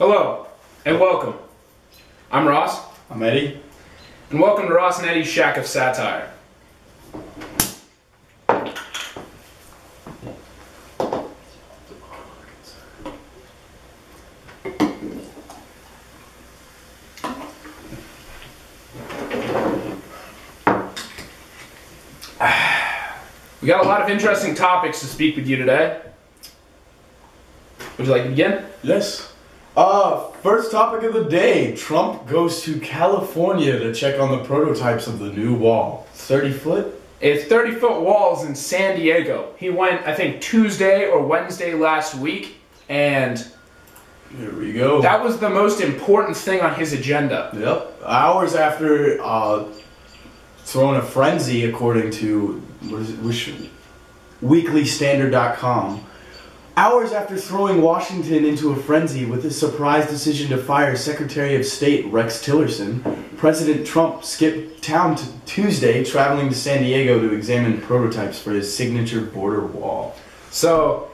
Hello, and welcome. I'm Ross. I'm Eddie. And welcome to Ross and Eddie's Shack of Satire. We got a lot of interesting topics to speak with you today. Would you like to begin? Yes. First topic of the day. Trump goes to California to check on the prototypes of the new wall. 30 foot? It's 30-foot walls in San Diego. He went, I think, Tuesday or Wednesday last week, and Here we go. that was the most important thing on his agenda. Yep. Hours after throwing a frenzy, according to weeklystandard.com. Hours after throwing Washington into a frenzy with his surprise decision to fire Secretary of State Rex Tillerson, President Trump skipped town Tuesday, traveling to San Diego to examine prototypes for his signature border wall. So,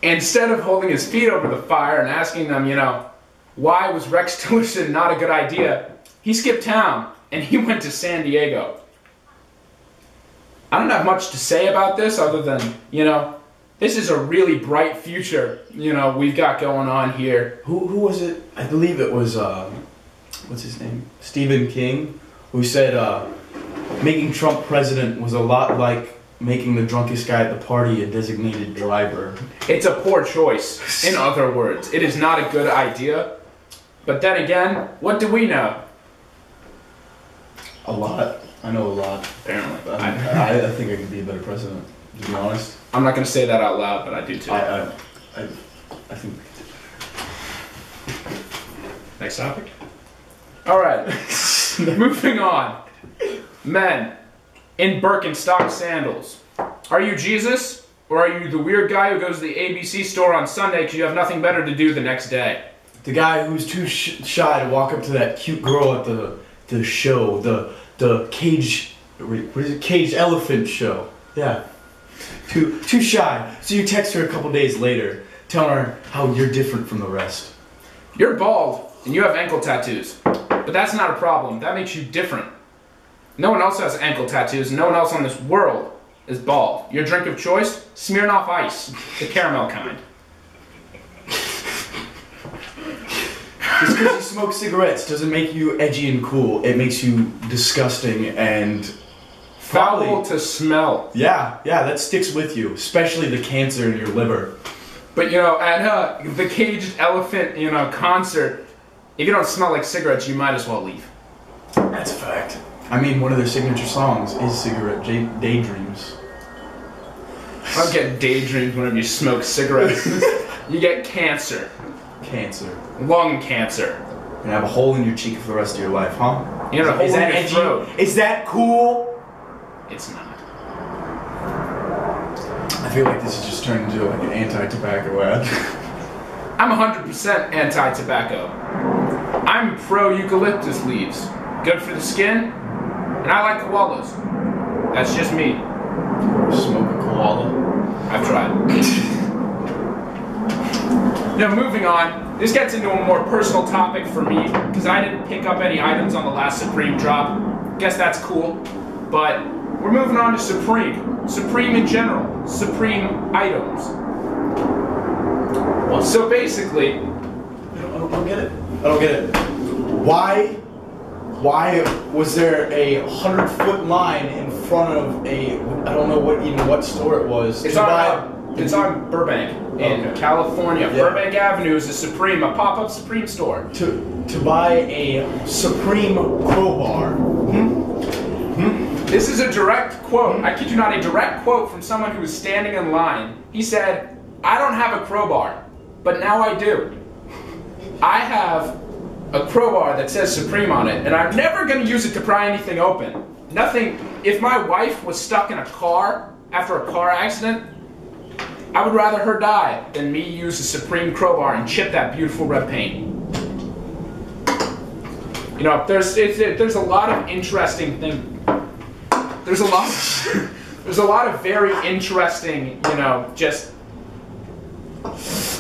instead of holding his feet over the fire and asking them, why was Rex Tillerson not a good idea, he skipped town and he went to San Diego. I don't have much to say about this other than, this is a really bright future, we've got going on here. Who was it? I believe it was, what's his name? Stephen King, who said making Trump president was a lot like making the drunkest guy at the party a designated driver. It's a poor choice, in other words. It is not a good idea. But then again, what do we know? A lot. I know a lot. Apparently. I think I could be a better president, to be honest. I'm not going to say that out loud, but I do too. I think. Next topic? Alright, moving on. Men in Birkenstock sandals. Are you Jesus? Or are you the weird guy who goes to the ABC store on Sunday because you have nothing better to do the next day? The guy who's too shy to walk up to that cute girl at the show, the cage, what is it? Caged elephant show. Yeah. Too shy. So you text her a couple days later, telling her how you're different from the rest. You're bald and you have ankle tattoos. But that's not a problem. That makes you different. No one else has ankle tattoos and no one else on this world is bald. Your drink of choice? Smirnoff Ice. The caramel kind. Just because you smoke cigarettes doesn't make you edgy and cool. It makes you disgusting and Foul to smell. Yeah, that sticks with you, especially the cancer in your liver. But at the Caged Elephant, concert, if you don't smell like cigarettes, you might as well leave. That's a fact. I mean, one of their signature songs is Cigarette Daydreams. I don't get daydreams whenever you smoke cigarettes. You get cancer. Cancer. Lung cancer. You're gonna have a hole in your cheek for the rest of your life, huh? You know, Is that edgy? throat. Is that cool? It's not. I feel like this has just turned into like an anti-tobacco ad. I'm 100% anti-tobacco. I'm pro-eucalyptus leaves. Good for the skin, and I like koalas. That's just me. Smoke a koala. I've tried. Now, moving on, this gets into a more personal topic for me, because I didn't pick up any items on the last Supreme drop. Guess that's cool. But we're moving on to Supreme. Supreme in general. Supreme items. What? So basically... I don't get it. I don't get it. Why was there a 100-foot line in front of I don't know what store it was. It's on Burbank in California. Yeah. Burbank Avenue is a pop-up Supreme store. To buy a Supreme crowbar. This is a direct quote. I kid you not, a direct quote from someone who was standing in line. He said, "I don't have a crowbar, but now I do. I have a crowbar that says Supreme on it, and I'm never going to use it to pry anything open. Nothing. If my wife was stuck in a car after a car accident, I would rather her die than me use a Supreme crowbar and chip that beautiful red paint." There's a lot of interesting things. There's a lot of very interesting, just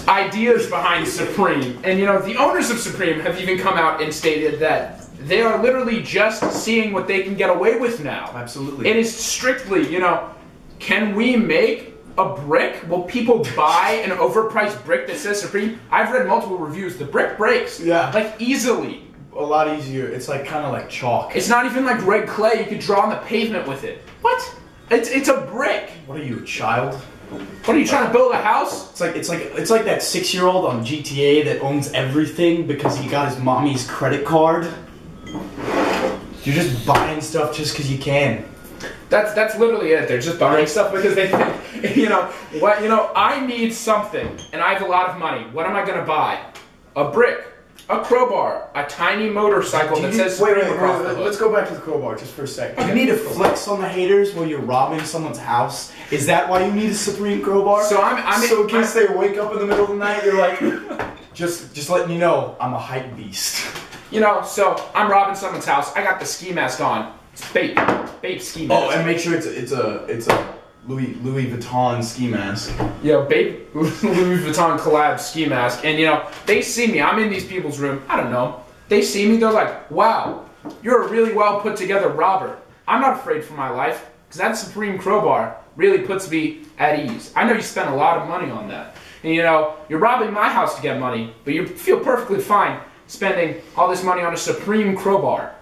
ideas behind Supreme. And the owners of Supreme have even come out and stated that they are literally just seeing what they can get away with now. Absolutely. It is strictly, can we make a brick? Will people buy an overpriced brick that says Supreme? I've read multiple reviews. The brick breaks. Yeah. Like, easily. A lot easier. It's like kind of like chalk. It's not even like red clay. You could draw on the pavement with it. What? It's a brick. What are you, a child? What are you trying to build a house? It's like that 6-year-old on GTA that owns everything because he got his mommy's credit card. You're just buying stuff just because you can. That's literally it. They're just buying stuff because they think, I need something and I have a lot of money. What am I gonna buy? A brick, a crowbar, a tiny motorcycle that says Supreme across the hood. Let's go back to the crowbar just for a second. Okay. You need to flex on the haters while you're robbing someone's house. Is that why you need a Supreme crowbar? So so in case they wake up in the middle of the night, you're like, just letting you know, I'm a hype beast. So I'm robbing someone's house. I got the ski mask on. It's Bape ski mask. Oh, and make sure it's a Louis Vuitton ski mask. Bape Louis Vuitton collab ski mask. And they see me. I'm in these people's room. I don't know. They see me. They're like, wow, you're a really well put together robber. I'm not afraid for my life because that Supreme crowbar really puts me at ease. I know you spent a lot of money on that. And you're robbing my house to get money, but you feel perfectly fine spending all this money on a Supreme crowbar.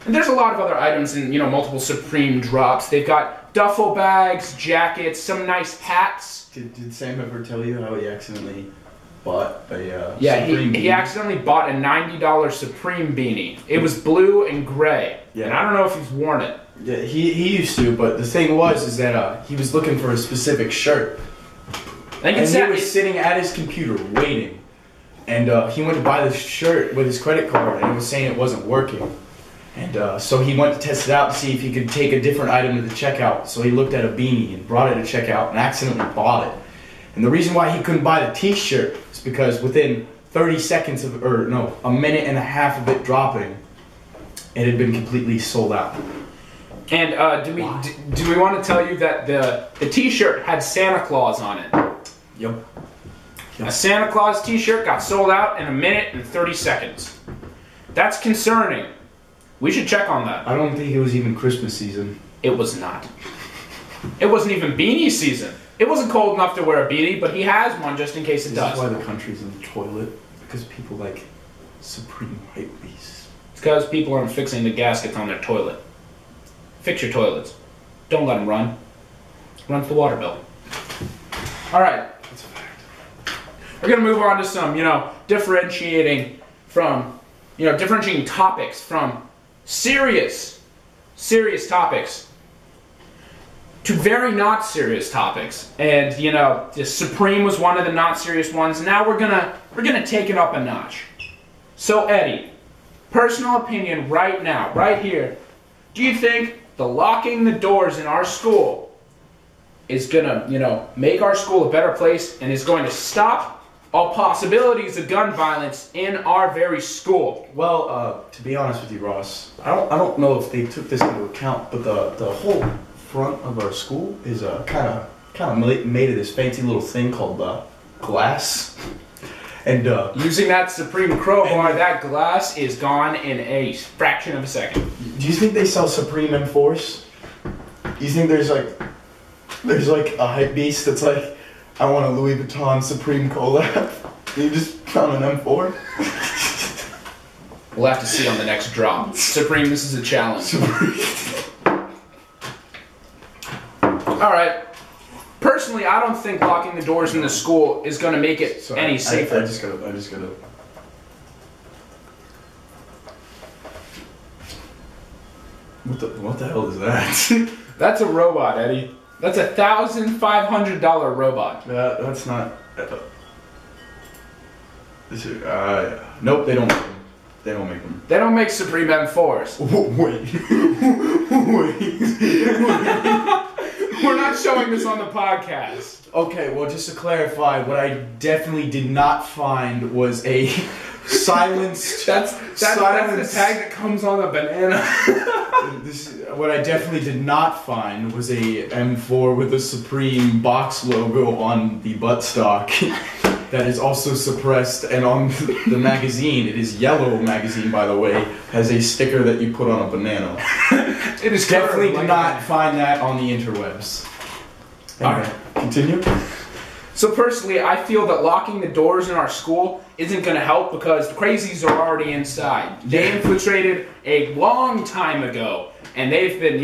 And there's a lot of other items in, multiple Supreme drops. They've got duffel bags, jackets, some nice hats. Did Sam ever tell you how he accidentally bought a Supreme beanie? He accidentally bought a $90 Supreme beanie. It was blue and gray. Yeah. And I don't know if he's worn it. Yeah, he used to, but the thing is that he was looking for a specific shirt. And he was sitting at his computer waiting. And he went to buy this shirt with his credit card, and it was saying it wasn't working. And so he went to test it out to see if he could take a different item to the checkout. So he looked at a beanie and brought it to checkout and accidentally bought it. And the reason why he couldn't buy the t-shirt is because within 30 seconds a minute and a half of it dropping, it had been completely sold out. And do we want to tell you that the t-shirt had Santa Claus on it? Yep. A Santa Claus t-shirt got sold out in a minute and 30 seconds. That's concerning. We should check on that. I don't think it was even Christmas season. It was not. It wasn't even beanie season. It wasn't cold enough to wear a beanie, but he has one just in case it does. This is why the country's in the toilet. Because people like Supreme hype beasts. It's because people aren't fixing the gaskets on their toilet. Fix your toilets. Don't let them run. Runs the water bill. All right. That's a fact. We're going to move on to some, differentiating topics from serious topics to very not serious topics. And, the Supreme was one of the not serious ones. Now we're gonna take it up a notch. So, Eddie, personal opinion right now, right here, do you think the locking the doors in our school is gonna, make our school a better place and is going to stop all possibilities of gun violence in our very school? Well, to be honest with you, Ross, I don't know if they took this into account, but the whole front of our school is kind of made of this fancy little thing called glass. And using that Supreme crowbar, that glass is gone in a fraction of a second. Do you think they sell Supreme M4s? Do you think there's like a hype beast that's like, I want a Louis Vuitton Supreme collab? You just found an M4? We'll have to see on the next drop. Supreme, this is a challenge. Alright. Personally, I don't think locking the doors in the school is going to make it any safer. I just gotta... What the hell is that? That's a robot, Eddie. That's a $1,500 robot. That's not... Nope, they don't make them. They don't make them. They don't make Supreme M4s. Wait. We're not showing this on the podcast. Okay, well, just to clarify, what I definitely did not find was a silenced... That's the tag that comes on a banana. What I definitely did not find was a M4 with a Supreme box logo on the buttstock. that is also suppressed, and on the magazine, it is yellow magazine, by the way, has a sticker that you put on a banana. It is Definitely like do not find that on the interwebs. Anyway, continue. So personally, I feel that locking the doors in our school isn't going to help because the crazies are already inside. They infiltrated a long time ago, and they've been,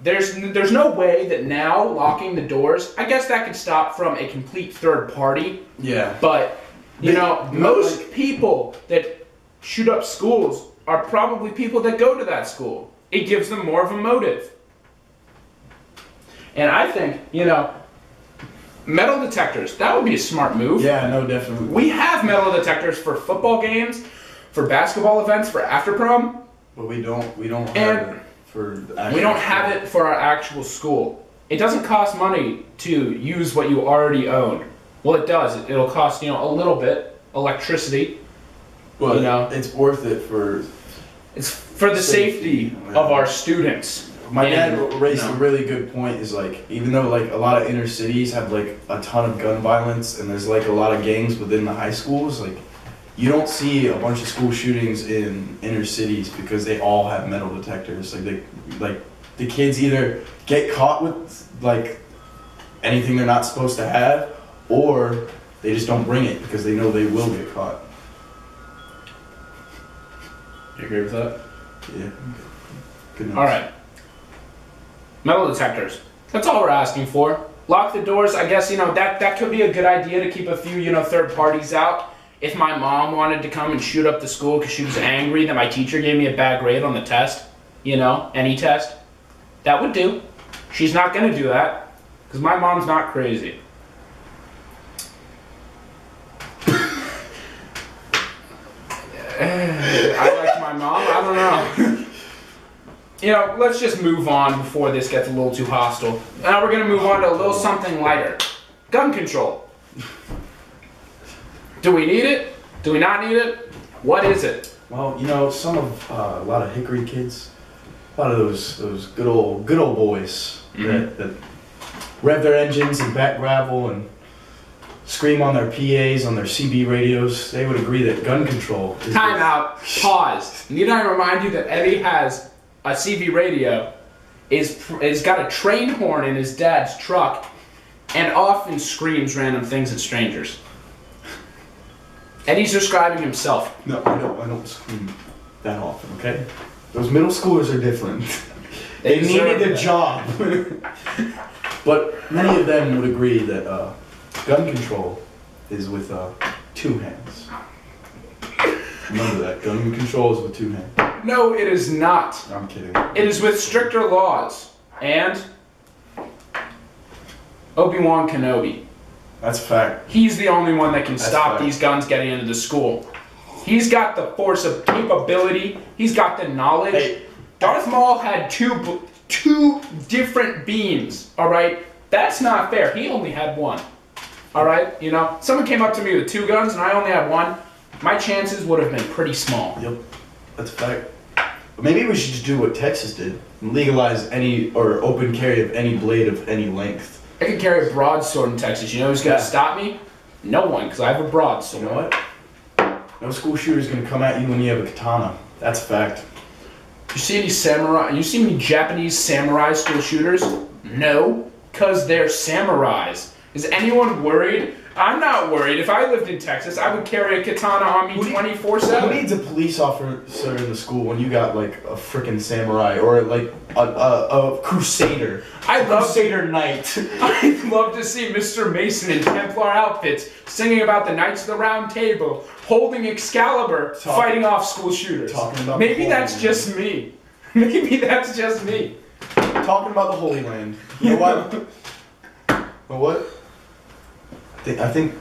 there's no way that now locking the doors, I guess that could stop from a complete third party. Yeah. But, most people that shoot up schools are probably people that go to that school. It gives them more of a motive. And I think, metal detectors, that would be a smart move. Yeah, no, definitely. We have metal detectors for football games, for basketball events, for after prom. But we don't have it for the actual we don't have it for our actual school. It doesn't cost money to use what you already own. Well, it does. It'll cost, a little bit, electricity. But it's worth it for... It's for the safety of our students. My dad raised a really good point, is like, even though like a lot of inner cities have like a ton of gun violence and there's like a lot of gangs within the high schools, like you don't see a bunch of school shootings in inner cities because they all have metal detectors. Like the kids either get caught with like anything they're not supposed to have, or they just don't bring it because they know they will get caught. You agree with that? Yeah. Good enough. All right. Metal detectors. That's all we're asking for. Lock the doors. I guess, that could be a good idea to keep a few, third parties out. If my mom wanted to come and shoot up the school because she was angry that my teacher gave me a bad grade on the test, any test, that would do. She's not going to do that because my mom's not crazy. I like my mom. I don't know. Let's just move on before this gets a little too hostile. Now we're going to move on to a little something lighter. Gun control. Do we need it? Do we not need it? What is it? Well, a lot of Hickory kids, a lot of those good old boys that rev their engines and back gravel and scream on their PAs, on their CB radios, they would agree that gun control is... Time out. Pause. Need I remind you that Eddie has a CB radio, is got a train horn in his dad's truck, and often screams random things at strangers. Eddie's describing himself. No, I don't scream that often, okay? Those middle schoolers are different. They needed a job. But many of them would agree that gun control is with 2 hands. Remember that. Gun control is with 2 hands. No, it is not. I'm kidding. It is with stricter laws. And Obi-Wan Kenobi. That's a fact. He's the only one that can stop these guns getting into the school. He's got the force of capability. He's got the knowledge. Hey. Darth Maul had two different beams, all right? That's not fair. He only had one, all right? Someone came up to me with 2 guns and I only had one. My chances would have been pretty small. Yep, that's a fact. But maybe we should just do what Texas did and legalize any or open carry of any blade of any length. I could carry a broadsword in Texas. You know who's going to stop me? No one, because I have a broadsword. You know what? No school shooter's going to come at you when you have a katana. That's a fact. You see any samurai? You see any Japanese samurai school shooters? No, because they're samurais. Is anyone worried? I'm not worried. If I lived in Texas, I would carry a katana on me 24/7. Who needs a police officer in the school when you got like a frickin' samurai or like a crusader? Crusader knight. I'd love to see Mr. Mason in Templar outfits singing about the Knights of the Round Table, holding Excalibur, fighting off school shooters. Maybe that's just me. Maybe that's just me. Talking about the Holy Land. You know what? But what? I think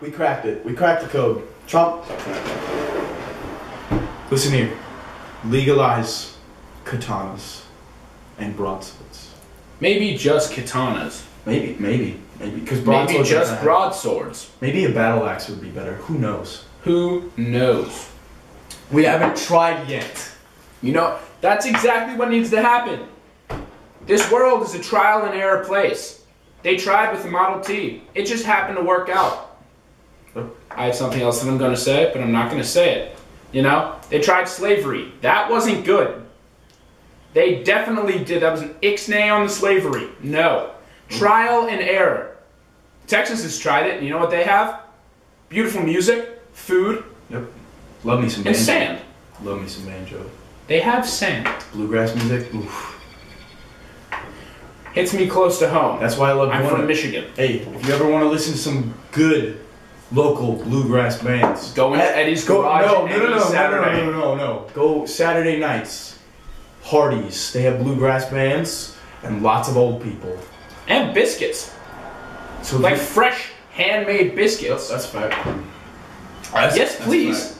we cracked it. We cracked the code. Trump, listen here. Legalize katanas and broadswords. Maybe just katanas. Maybe. Because maybe just broadswords. Maybe a battle axe would be better. Who knows? Who knows? We haven't tried yet. That's exactly what needs to happen. This world is a trial and error place. They tried with the Model T. It just happened to work out. I have something else that I'm going to say, but I'm not going to say it. You know? They tried slavery. That wasn't good. They definitely did. That was an ixnay on the slavery. No. Trial and error. Texas has tried it, and you know what they have? Beautiful music, food, Yep. Love me some and banjo. sand. Love me some banjo. They have sand. Bluegrass music. Oof. Hits me close to home. That's why I love I'm going from to- Michigan. Hey, if you ever want to listen to some good local bluegrass bands, Go into Eddie's Garage any Saturday. No. Go Saturday nights. Hardee's. They have bluegrass bands and lots of old people. And biscuits. So Like fresh, handmade biscuits. that's fact. Yes, please.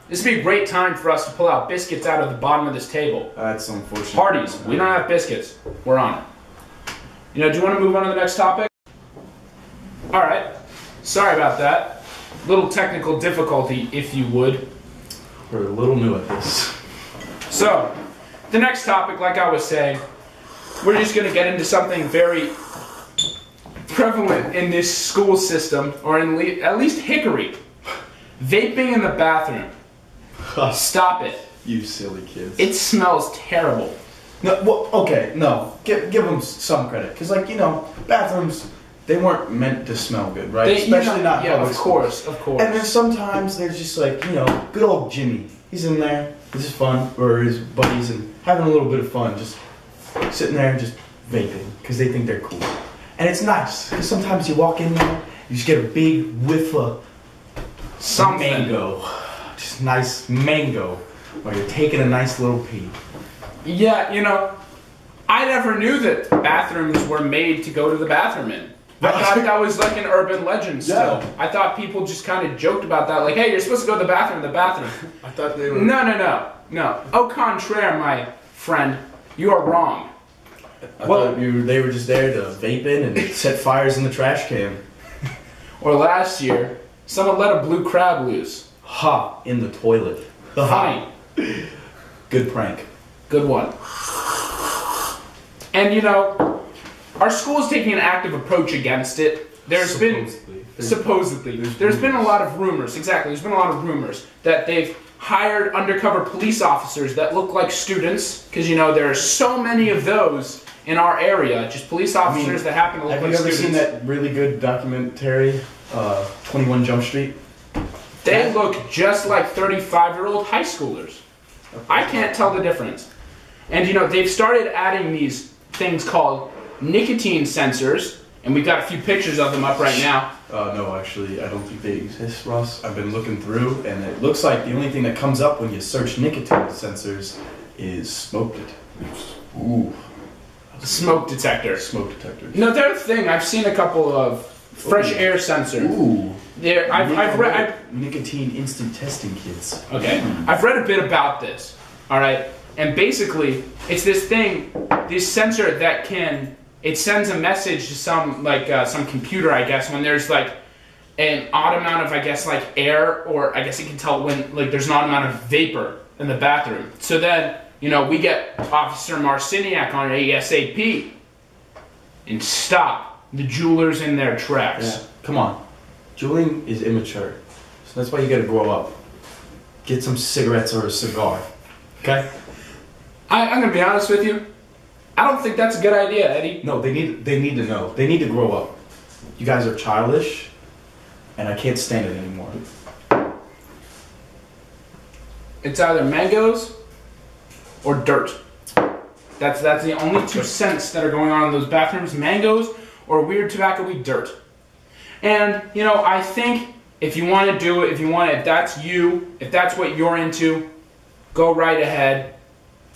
This would be a great time for us to pull out biscuits out of the bottom of this table. That's unfortunate. Hardee's. We don't have biscuits. We're on it. You know, do you want to move on to the next topic? Alright. Sorry about that. Little technical difficulty, if you would. We're a little new at this. So, the next topic, like I was saying, we're just going to get into something very prevalent in this school system, or in at least Hickory. Vaping in the bathroom. Stop it. You silly kids. It smells terrible. No, well, okay, no. Give them some credit, because bathrooms, they weren't meant to smell good, right? Especially not yeah, public of schools. course. And then sometimes there's just good old Jimmy. He's in there. This is fun, or his buddies, and having a little bit of fun, just sitting there and just vaping because they think they're cool. And it's nice because sometimes you walk in there, you just get a big whiff of Something. mango, just nice mango, while you're taking a nice little pee. Yeah, I never knew that bathrooms were made to go to the bathroom in. I thought that was like an urban legend still. Yeah. I thought people just kind of joked about that, like, hey, you're supposed to go to the bathroom in the bathroom. I thought they were. No. Au contraire, my friend, you are wrong. I thought they were just there to vape in and set fires in the trash can. Or last year, someone let a blue crab loose. Ha! In the toilet. Funny. Good prank. Good one. And our school is taking an active approach against it. There's been a lot of rumors. Exactly. There's been a lot of rumors that they've hired undercover police officers that look like students, because there are so many of those in our area. Just police officers that happen to look like students. Have you ever seen that really good documentary, 21 Jump Street? They look just like 35-year-old high schoolers. I can't tell the difference. And they've started adding these things called nicotine sensors, and we've got a few pictures of them up right now. No, actually, I don't think they exist, Ross. I've been looking through, and it looks like the only thing that comes up when you search nicotine sensors is smoke detectors. Ooh. Smoke detector. Smoke detectors. No, they're a thing. I've seen a couple of fresh air sensors. Ooh. I've read. Nicotine instant testing kits. Okay. I've read a bit about this. All right. And basically, it's this thing, this sensor that it sends a message to some computer, I guess, when there's an odd amount of, air, or I guess it can tell when there's an odd amount of vapor in the bathroom. So then, we get Officer Marciniak on ASAP and stop the jewelers in their tracks. Yeah. Come on. Juuling is immature. So that's why you gotta grow up. Get some cigarettes or a cigar. Okay? I'm gonna be honest with you. I don't think that's a good idea, Eddie. No, they need to know. They need to grow up. You guys are childish, and I can't stand it anymore. It's either mangoes or dirt. That's the only two scents that are going on in those bathrooms: mangoes or weird tobacco-y dirt. And I think if you want to do it, if that's you, if that's what you're into, go right ahead.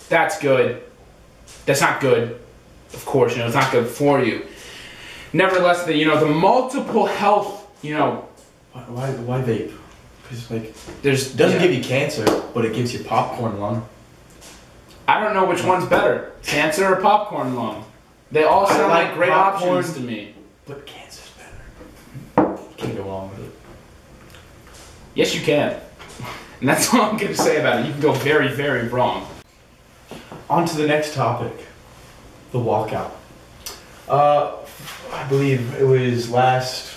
That's good. That's not good, of course. It's not good for you. Nevertheless, the multiple health. Why vape? Because There's it doesn't give you cancer, but it gives you popcorn lung. I don't know which one's better, cancer or popcorn lung. They all sound like great popcorn, options to me. But cancer's better. You can't go wrong with it. Yes, you can. And that's all I'm going to say about it. You can go very, very wrong. On to the next topic, the walkout. I believe it was last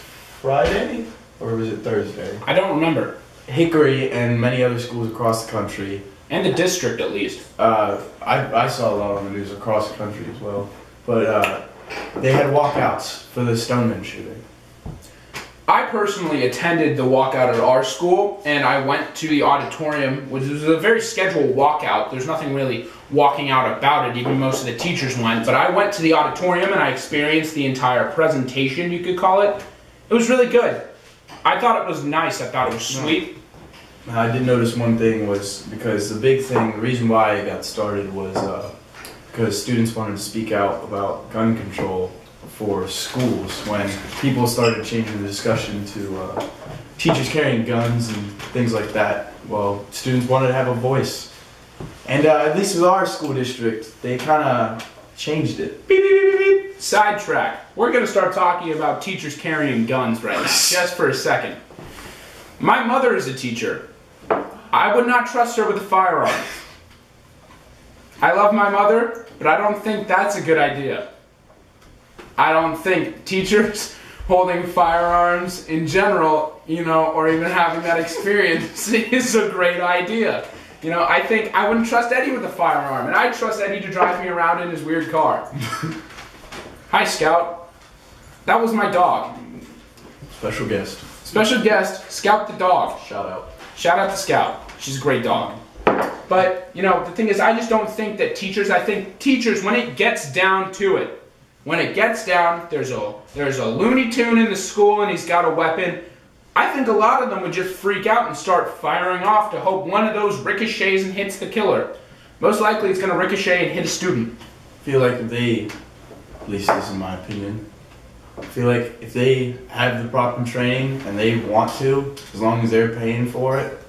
Friday, or was it Thursday? I don't remember. Hickory and many other schools across the country. And the district, at least. I saw a lot on the news across the country as well. But they had walkouts for the Stoneman shooting. I personally attended the walkout at our school, and I went to the auditorium, which was a very scheduled walkout. There's nothing really walking out about it, even most of the teachers went. But I went to the auditorium and I experienced the entire presentation, you could call it. It was really good. I thought it was nice. I thought it was sweet. I did notice one thing was because the big thing, the reason why it got started was because students wanted to speak out about gun control for schools when people started changing the discussion to teachers carrying guns and things like that. Well, students wanted to have a voice. And at least with our school district, they kind of changed it. Beep, beep, beep, beep, beep. Sidetrack. We're going to start talking about teachers carrying guns right now, just for a second. My mother is a teacher. I would not trust her with a firearm. I love my mother, but I don't think that's a good idea. I don't think teachers holding firearms in general, or even having that experience is a great idea. I think I wouldn't trust Eddie with a firearm, and I'd trust Eddie to drive me around in his weird car. Hi, Scout. That was my dog. Special guest. Special guest, Scout the dog. Shout out. Shout out to Scout. She's a great dog. But, the thing is, I just don't think that I think teachers, when it gets down to it, there's a Looney Tune in the school and he's got a weapon, I think a lot of them would just freak out and start firing off to hope one of those ricochets and hits the killer. Most likely it's going to ricochet and hit a student. I feel like if they, at least this is my opinion, I feel like if they have the proper training and they want to, as long as they're paying for it,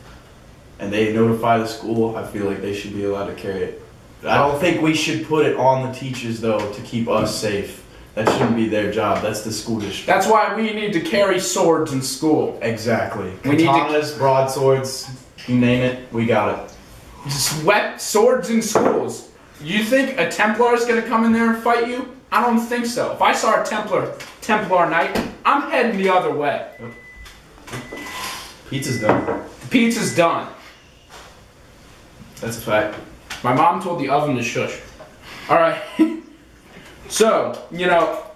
and they notify the school, I feel like they should be allowed to carry it. I don't think we should put it on the teachers, though, to keep us safe. That shouldn't be their job. That's the school district. That's why we need to carry swords in school. Exactly. Katanas, broadswords, you name it, we got it. Just swords in schools. You think a Templar is going to come in there and fight you? I don't think so. If I saw a Templar knight, I'm heading the other way. Yep. Pizza's done. The pizza's done. That's a fact. My mom told the oven to shush. Alright. So, now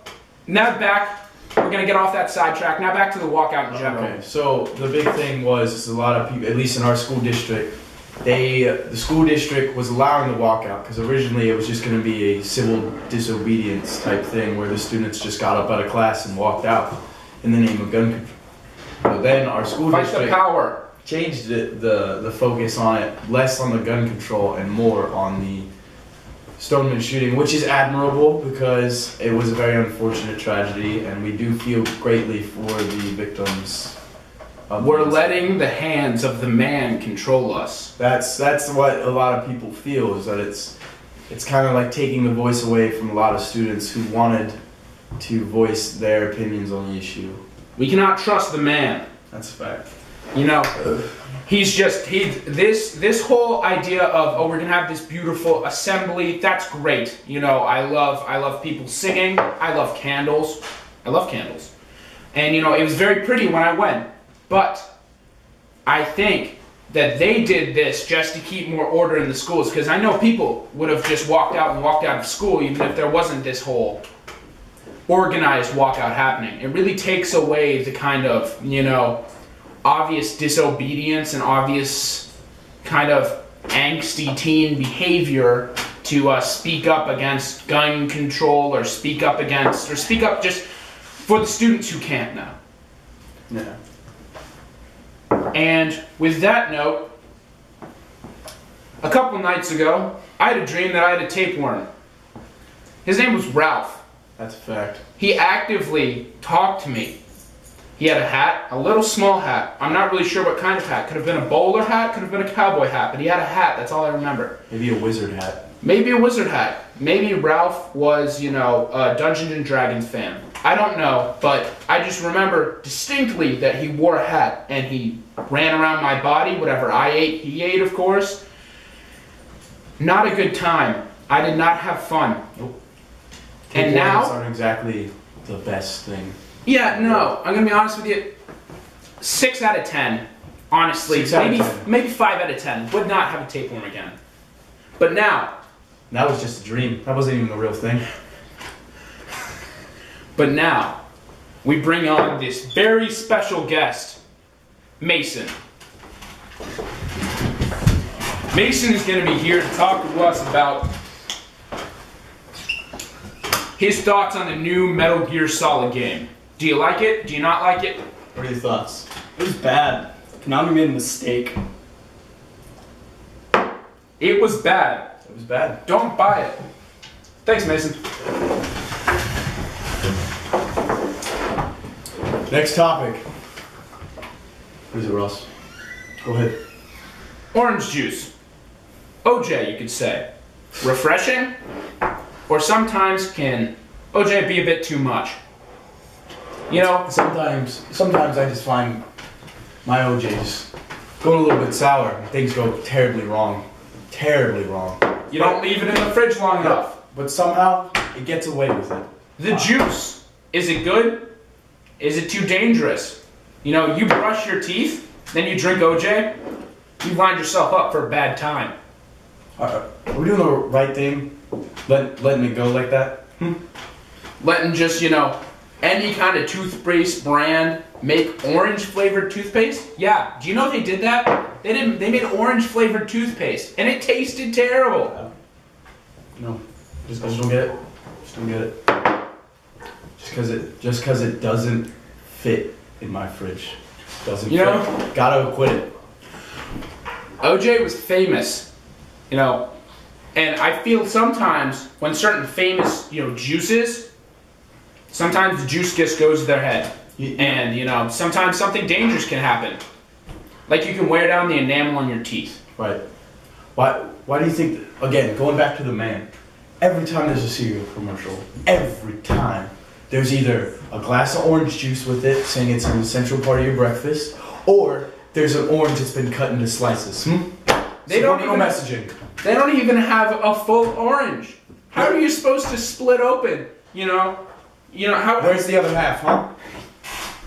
we're going to get off that sidetrack. Now back to the walkout in general. Okay, so the big thing was a lot of people, at least in our school district, the school district was allowing the walkout because originally it was just going to be a civil disobedience type thing where the students just got up out of class and walked out in the name of gun control. But then our school district changed the focus on it, less on the gun control and more on the Stoneman shooting, which is admirable because it was a very unfortunate tragedy, and we do feel greatly for the victims. We're letting the hands of the man control us. That's what a lot of people feel, is that it's kind of like taking the voice away from a lot of students who wanted to voice their opinions on the issue. We cannot trust the man. That's a fact. This whole idea of, we're gonna have this beautiful assembly, that's great. I love people singing. I love candles. And it was very pretty when I went. But I think that they did this just to keep more order in the schools, because I know people would have just walked out of school even if there wasn't this whole organized walkout happening. It really takes away the kind of, obvious disobedience and obvious kind of angsty teen behavior to speak up against gun control or speak up just for the students who can't now. Yeah. And with that note, a couple nights ago, I had a dream that I had a tapeworm. His name was Ralph. That's a fact. He actively talked to me. He had a hat, a little small hat. I'm not really sure what kind of hat. Could have been a bowler hat, could have been a cowboy hat, but he had a hat. That's all I remember. Maybe a wizard hat. Maybe a wizard hat. Maybe Ralph was, a Dungeons and Dragons fan. I don't know, but I just remember distinctly that he wore a hat and he ran around my body. Whatever I ate, he ate, of course. Not a good time. I did not have fun. Nope. And now aren't exactly the best thing. Yeah, no, I'm going to be honest with you. 6 out of 10, honestly, 6 out of 10. maybe 5 out of 10 would not have a tapeworm again. But now, that was just a dream. That wasn't even a real thing. But now, we bring on this very special guest, Mason. Mason is going to be here to talk to us about his thoughts on the new Metal Gear Solid game. Do you like it? Do you not like it? What are your thoughts? It was bad. Konami made a mistake. It was bad. It was bad. Don't buy it. Thanks, Mason. Next topic. What is it, Ross? Go ahead. Orange juice. OJ, you could say. Refreshing? Or sometimes can OJ be a bit too much? You know, Sometimes I just find my OJs going a little bit sour. Things go terribly wrong. Terribly wrong. you don't leave it in the fridge long enough. But somehow, it gets away with it. The juice, is it good? Is it too dangerous? You know, you brush your teeth, then you drink OJ, you lined yourself up for a bad time. Are we doing the right thing? Letting it go like that? Letting just, you know, any kind of toothpaste brand make orange flavored toothpaste? Yeah, do you know they did that? They made orange flavored toothpaste, and it tasted terrible. No, I just don't get it. Just don't get it. Just because it doesn't fit in my fridge. Doesn't You fit. know? Gotta quit it. OJ was famous, you know, and I feel sometimes when certain famous, you know, juices, sometimes the juice just goes to their head. And, you know, sometimes something dangerous can happen. Like you can wear down the enamel on your teeth. Right. Why do you think, again, going back to the man, every time there's a cereal commercial, every time, there's either a glass of orange juice with it, saying it's an essential part of your breakfast, or there's an orange that's been cut into slices. They don't Subliminal even messaging. They don't even have a full orange. How are you supposed to split open? You know how? Where's the other half, huh?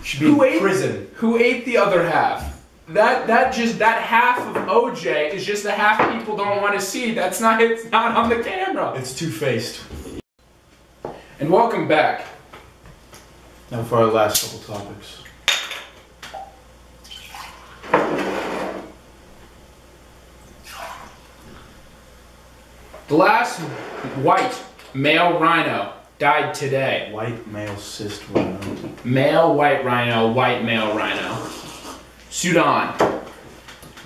Should be in prison. Who ate the other half? That half of OJ is just the half people don't want to see. It's not on the camera. It's two-faced. And welcome back. Now for our last couple topics. The last white male rhino died today. White male cyst rhino. Male white rhino, white male rhino. Sudan.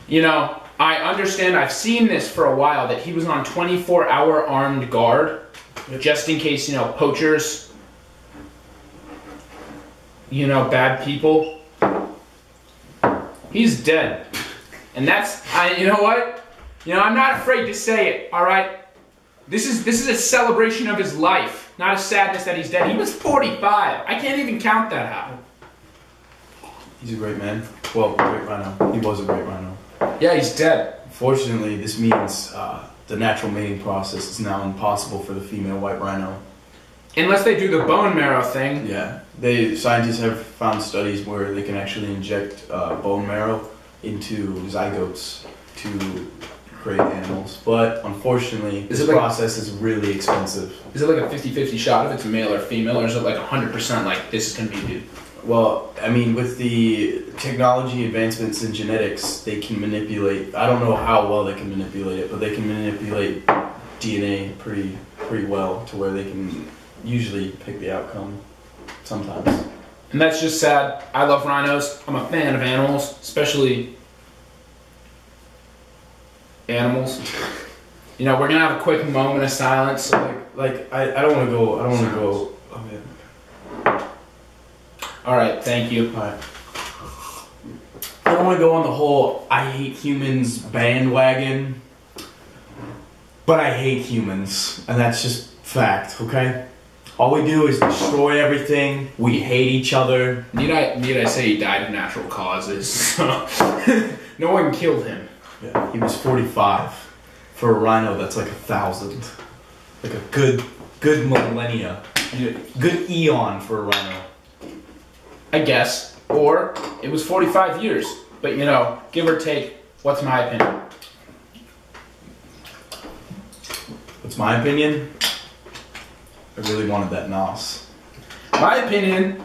You know, I understand, I've seen this for a while, that he was on 24-hour armed guard, just in case, you know, poachers, you know, bad people. He's dead. And that's, you know what? You know, I'm not afraid to say it, alright? This is a celebration of his life, not a sadness that he's dead. He was 45. I can't even count that out. He's a great man. Well, great rhino. He was a great rhino. Yeah, he's dead. Fortunately, this means the natural mating process is now impossible for the female white rhino. Unless they do the bone marrow thing. Yeah, scientists have found studies where they can actually inject bone marrow into zygotes to create animals. But unfortunately, this process is really expensive. Is it like a 50-50 shot if it's male or female, or is it like 100% like this is gonna be a dude? Well, I mean, with the technology advancements in genetics, they can manipulate. I don't know how well they can manipulate it, but they can manipulate DNA pretty well to where they can usually pick the outcome sometimes. And that's just sad. I love rhinos. I'm a fan of animals, especially animals. You know, we're gonna have a quick moment of silence. Like I don't want to go. I don't want to go. Okay. All right, thank you. All right. I don't want to go on the whole I hate humans bandwagon, but I hate humans, and that's just fact. Okay. All we do is destroy everything. We hate each other. Need I say he died of natural causes? No one killed him. Yeah, he was 45. For a rhino, that's like 1,000. Like a good millennia. Good eon for a rhino. I guess. or it was 45 years. But you know, give or take, what's my opinion? What's my opinion? I really wanted that NOS. My opinion,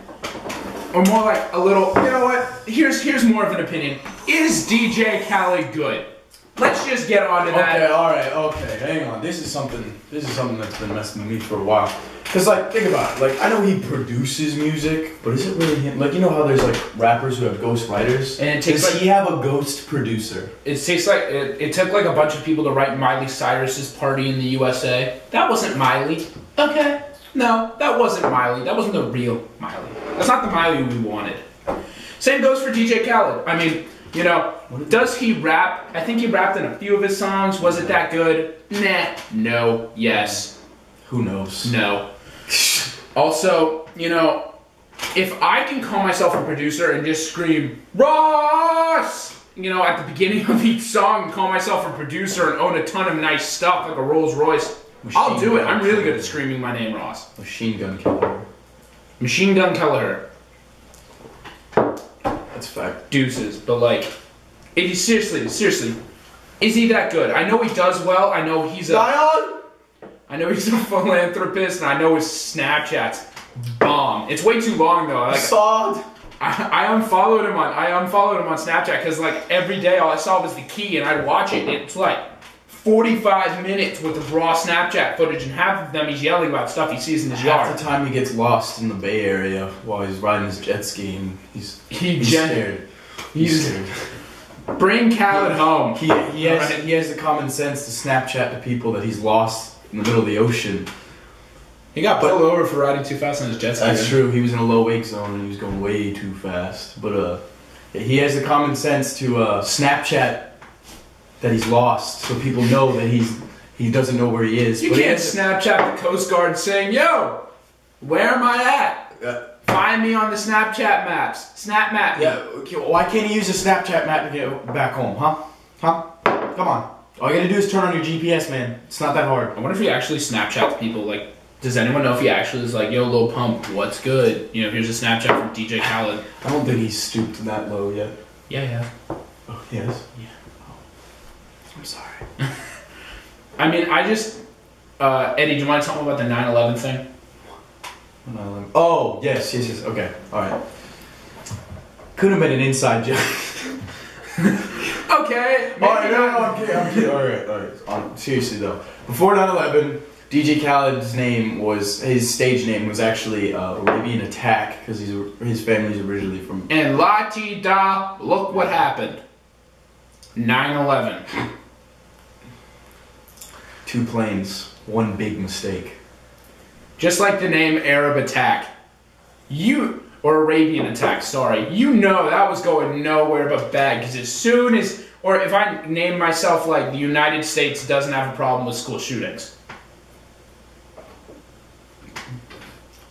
or more like a little, you know what? Here's more of an opinion. Is DJ Khaled good? Let's just get on to that. Okay, alright, okay, hang on. This is something that's been messing with me for a while. Cause like, think about it, like, I know he produces music, but is it really him? Like, you know how there's like rappers who have ghost writers? And it takes Does like, he have a ghost producer? it takes like, it took like a bunch of people to write Miley Cyrus's Party in the USA. That wasn't Miley. Okay. No, that wasn't Miley. That wasn't the real Miley. That's not the Miley we wanted. Same goes for DJ Khaled. I mean, you know, does he rap? I think he rapped in a few of his songs. Was it that good? Nah. No. Yes. Who knows? No. Also, you know, if I can call myself a producer and just scream, Ross! You know, at the beginning of each song and call myself a producer and own a ton of nice stuff like a Rolls Royce, I'll do it. I'm really good at screaming my name, Ross. Machine Gun Kelleher. Machine Gun Kelleher. That's fact. Deuces. But like, if you seriously, is he that good? I know he does well. I know he's a philanthropist, and I know his Snapchat's bomb. It's way too long though. Like, I unfollowed him on Snapchat because like every day all I saw was the key, and I'd watch it. And it's like 45 minutes worth of raw Snapchat footage, and half of them he's yelling about stuff he sees in his yard. Half the time he gets lost in the Bay Area while he's riding his jet ski, and he's scared. He's scared. Bring Khaled home. He has the common sense to Snapchat to people that he's lost in the middle of the ocean. He got pulled over for riding too fast on his jet ski. That's true. He was in a low wake zone and he was going way too fast. But he has the common sense to Snapchat that he's lost, so people know that he doesn't know where he is. You can't Snapchat the Coast Guard saying, "Yo, where am I at? Find me on the Snapchat maps. Snap map." Yeah. Why can't he use a Snapchat map to get back home? Huh? Come on. All you gotta do is turn on your GPS, man. It's not that hard. I wonder if he actually Snapchats people. Like, does anyone know if he actually is like, "Yo, Lil Pump, what's good? You know, here's a Snapchat from DJ Khaled." I don't think he's stooped that low yet. Yeah. Oh, yes. Yeah. I'm sorry. I mean, I just Eddie, do you want to tell me about the 9/11 thing? Oh, yes. Okay, all right. Could have been an inside joke. Okay. All right, no, I'm kidding. All right. Seriously though, before 9/11, DJ Khaled's his stage name was actually Arabian Attack because his family's originally from. And la-ti-da, look what happened. 9/11. 2 planes, 1 big mistake. Just like the name Arab Attack. Or Arabian Attack, sorry. You know that was going nowhere but bad, because as soon as, or if I name myself like the United States doesn't have a problem with school shootings.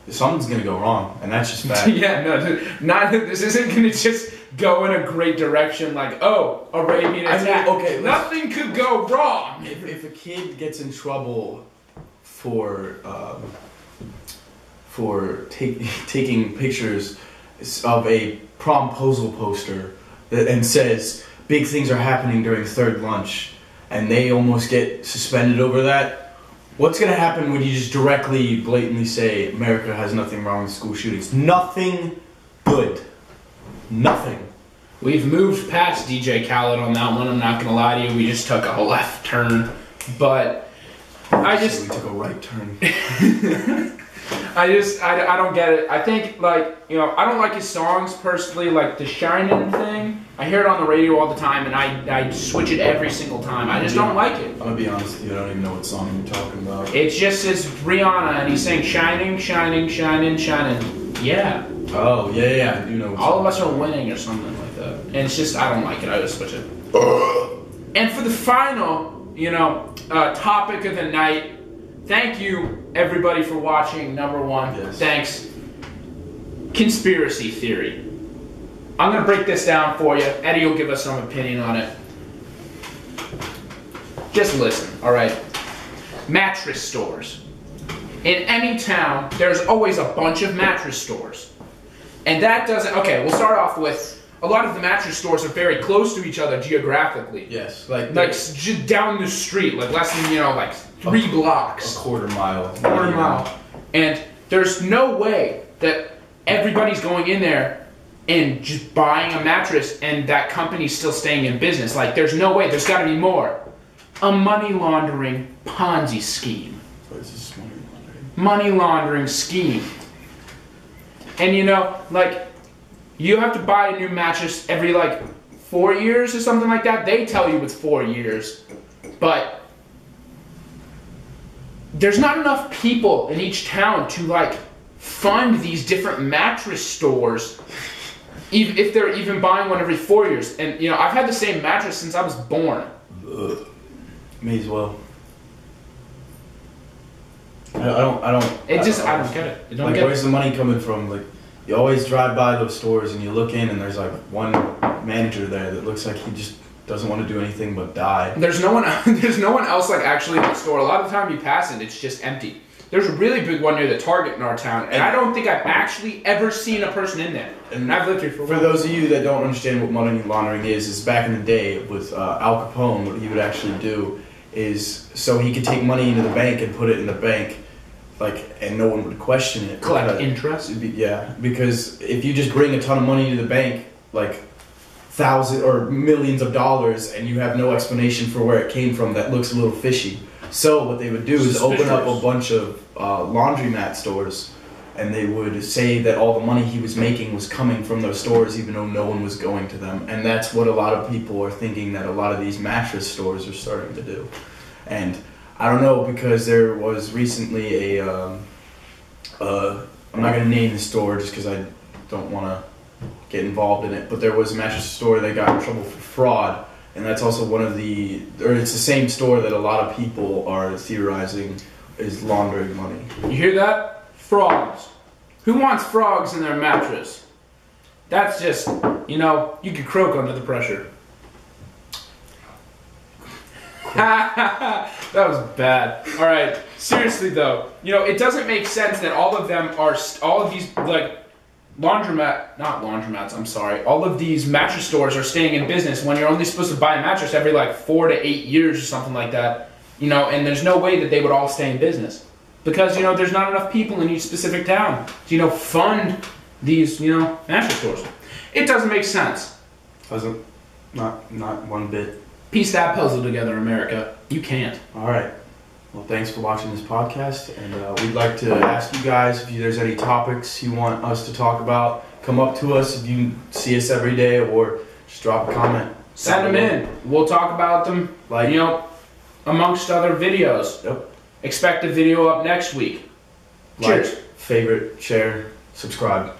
Something's gonna go wrong, and that's just bad. Yeah, no, this isn't gonna just go in a great direction like, oh, Arabian Attack. I mean, okay, nothing could go wrong. If a kid gets in trouble for taking pictures of a promposal poster and says big things are happening during third lunch, and they almost get suspended over that. What's going to happen when you just directly, blatantly say America has nothing wrong with school shootings? Nothing good. Nothing. We've moved past DJ Khaled on that one. I'm not going to lie to you. We just took a left turn. But So we took a right turn. I don't get it. I think, like, you know, I don't like his songs personally, like the Shining thing. I hear it on the radio all the time, and I switch it every single time. I just don't like it. I'm gonna be honest with you, I don't even know what song you're talking about. It's just his Rihanna, and he's saying Shining, Shining, Shining, Shining. Yeah. Oh, yeah, I do know what all of us are winning or something like that. And it's just, I don't like it. I just switch it. And for the final, you know, topic of the night, thank you, everybody, for watching. Number one, yes. Thanks. Conspiracy theory. I'm going to break this down for you. Eddie will give us some opinion on it. Just listen, all right? Mattress stores. In any town, there's always a bunch of mattress stores. And that doesn't, okay, we'll start off with, a lot of the mattress stores are very close to each other geographically. Yes, like just down the street, like less than, like 3 blocks. A quarter mile. Quarter mile. And there's no way that everybody's going in there and just buying a mattress and that company's still staying in business. Like, there's no way. There's got to be more. A money laundering Ponzi scheme. What is this money laundering? Money laundering scheme. And like, you have to buy a new mattress every, 4 years or something like that. They tell you it's 4 years. But there's not enough people in each town to, fund these different mattress stores, even if they're even buying one every 4 years. And, I've had the same mattress since I was born. Ugh. May as well. I don't I don't get it. I don't get where's the money coming from? You always drive by those stores and you look in and there's one manager there that looks like he just doesn't want to do anything but die. There's no one else actually in the store. A lot of the time you pass it, it's just empty. There's a really big one near the Target in our town, and I don't think I've actually ever seen a person in there. And I've lived here for a while. For those of you that don't understand what money laundering is back in the day with Al Capone, what he would actually do is so he could take money into the bank and put it in the bank, and no one would question it. Collect interest? Yeah, because if you just bring a ton of money to the bank, thousands or millions of dollars, and you have no explanation for where it came from, that looks a little fishy. So what they would do is open up a bunch of laundromat stores, and they would say that all the money he was making was coming from those stores, even though no one was going to them. And that's what a lot of people are thinking that a lot of these mattress stores are starting to do. And I don't know, because there was recently a, I'm not going to name the store just because I don't want to get involved in it, but there was a mattress store that got in trouble for fraud. And that's also it's the same store that a lot of people are theorizing is laundering money. You hear that? Frogs. Who wants frogs in their mattress? That's just, you could croak under the pressure. That was bad. Alright, seriously though, it doesn't make sense that all of these, all of these mattress stores are staying in business when you're only supposed to buy a mattress every 4 to 8 years or something like that, and there's no way that they would all stay in business because, there's not enough people in each specific town to, fund these, mattress stores. It doesn't make sense. Doesn't. Not one bit. Piece that puzzle together, America. You can't. Alright. Well, thanks for watching this podcast, and we'd like to ask you guys if there's any topics you want us to talk about. Come up to us if you see us every day, or just drop a comment. Send them in. We'll talk about them, amongst other videos. Yep. Expect a video up next week. Cheers. Favorite, share, subscribe.